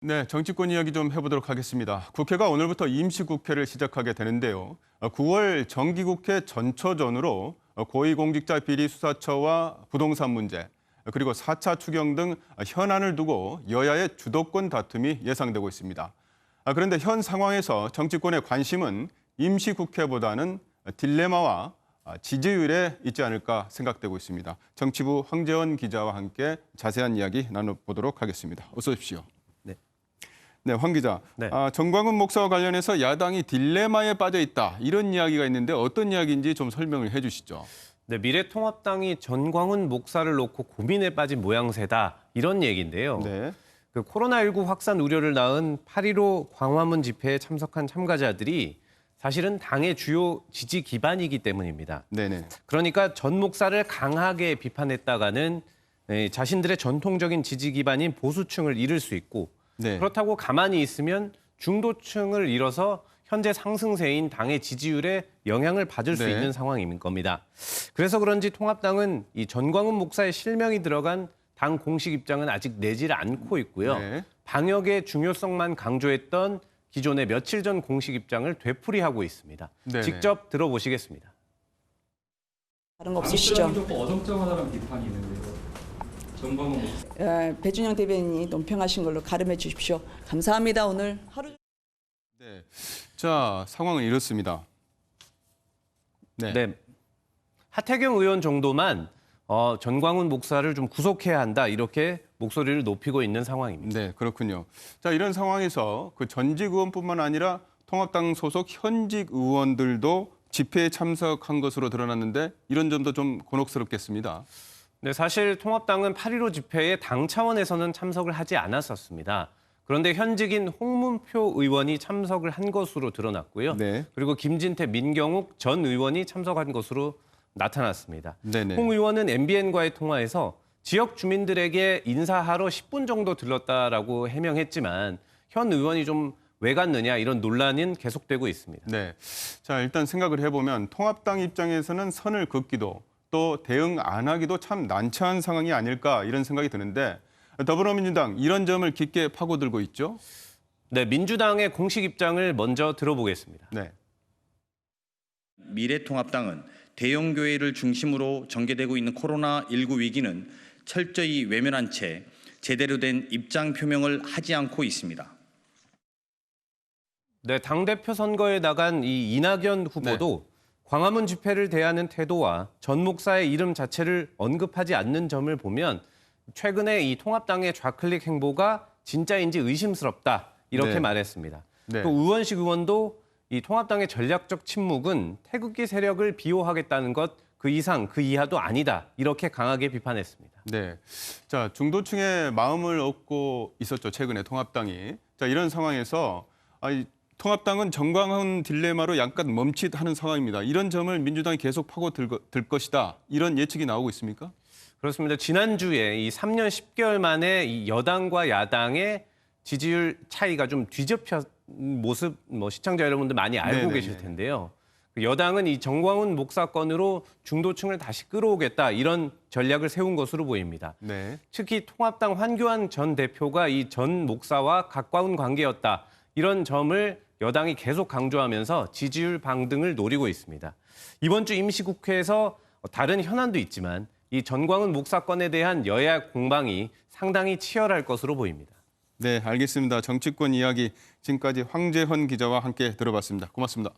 네, 정치권 이야기 좀 해보도록 하겠습니다. 국회가 오늘부터 임시국회를 시작하게 되는데요. 9월 정기국회 전초전으로 고위공직자 비리수사처와 부동산 문제, 그리고 4차 추경 등 현안을 두고 여야의 주도권 다툼이 예상되고 있습니다. 그런데 현 상황에서 정치권의 관심은 임시국회보다는 딜레마와 지지율에 있지 않을까 생각되고 있습니다. 정치부 황재원 기자와 함께 자세한 이야기 나눠보도록 하겠습니다. 어서 오십시오. 네, 황 기자. 네. 정광훈 목사와 관련해서 야당이 딜레마에 빠져 있다. 이런 이야기가 있는데 어떤 이야기인지 좀 설명을 해 주시죠. 네, 미래통합당이 전광훈 목사를 놓고 고민에 빠진 모양새다. 이런 얘기인데요. 네. 그 코로나19 확산 우려를 낳은 8.15 광화문 집회에 참석한 참가자들이 사실은 당의 주요 지지 기반이기 때문입니다. 네네. 그러니까 전 목사를 강하게 비판했다가는 자신들의 전통적인 지지 기반인 보수층을 잃을 수 있고 네. 그렇다고 가만히 있으면 중도층을 잃어서 현재 상승세인 당의 지지율에 영향을 받을 수 네. 있는 상황인 겁니다. 그래서 그런지 통합당은 이 전광훈 목사의 실명이 들어간 당 공식 입장은 아직 내지를 않고 있고요. 네. 방역의 중요성만 강조했던 기존의 며칠 전 공식 입장을 되풀이하고 있습니다. 네네. 직접 들어보시겠습니다. 다른 거 없으시죠? 조금 어정쩡하다는 비판이 있는데요. 전광훈 목사. 배준영 대변인이 논평하신 걸로 가름해 주십시오. 감사합니다. 오늘 하루. 네. 자, 상황은 이렇습니다. 네. 네. 하태경 의원 정도만 전광훈 목사를 좀 구속해야 한다 이렇게 목소리를 높이고 있는 상황입니다. 네, 그렇군요. 자, 이런 상황에서 그 전직 의원뿐만 아니라 통합당 소속 현직 의원들도 집회에 참석한 것으로 드러났는데 이런 점도 좀 곤혹스럽겠습니다. 네, 사실 통합당은 8.15 집회에 당 차원에서는 참석을 하지 않았었습니다. 그런데 현직인 홍문표 의원이 참석을 한 것으로 드러났고요. 네. 그리고 김진태, 민경욱 전 의원이 참석한 것으로 나타났습니다. 네네. 홍 의원은 MBN과의 통화에서 지역 주민들에게 인사하러 10분 정도 들렀다라고 해명했지만 현 의원이 좀 왜 갔느냐 이런 논란은 계속되고 있습니다. 네. 자, 일단 생각을 해보면 통합당 입장에서는 선을 긋기도 또 대응 안 하기도 참 난처한 상황이 아닐까 이런 생각이 드는데 더불어민주당 이런 점을 깊게 파고들고 있죠. 네, 민주당의 공식 입장을 먼저 들어보겠습니다. 네. 미래통합당은 대형교회를 중심으로 전개되고 있는 코로나19 위기는 철저히 외면한 채 제대로 된 입장 표명을 하지 않고 있습니다. 네, 당대표 선거에 나간 이 이낙연 후보도 광화문 집회를 대하는 태도와 전 목사의 이름 자체를 언급하지 않는 점을 보면 최근에 이 통합당의 좌클릭 행보가 진짜인지 의심스럽다 이렇게 네. 말했습니다. 네. 또 우원식 의원도 이 통합당의 전략적 침묵은 태극기 세력을 비호하겠다는 것 그 이상 그 이하도 아니다 이렇게 강하게 비판했습니다. 네. 자, 중도층의 마음을 얻고 있었죠. 최근에 통합당이. 자, 이런 상황에서 통합당은 전광훈 딜레마로 약간 멈칫하는 상황입니다. 이런 점을 민주당이 계속 파고들 것이다. 이런 예측이 나오고 있습니까? 그렇습니다. 지난주에 이 3년 10개월 만에 이 여당과 야당의 지지율 차이가 좀 뒤집힌 모습 시청자 여러분들 많이 알고 네네네. 계실 텐데요. 여당은 이 전광훈 목사 건으로 중도층을 다시 끌어오겠다 이런 전략을 세운 것으로 보입니다. 네. 특히 통합당 황교안 전 대표가 이 전 목사와 가까운 관계였다. 이런 점을 여당이 계속 강조하면서 지지율 방등을 노리고 있습니다. 이번 주 임시국회에서 다른 현안도 있지만 이 전광훈 목사 건에 대한 여야 공방이 상당히 치열할 것으로 보입니다. 네, 알겠습니다. 정치권 이야기 지금까지 황재헌 기자와 함께 들어봤습니다. 고맙습니다.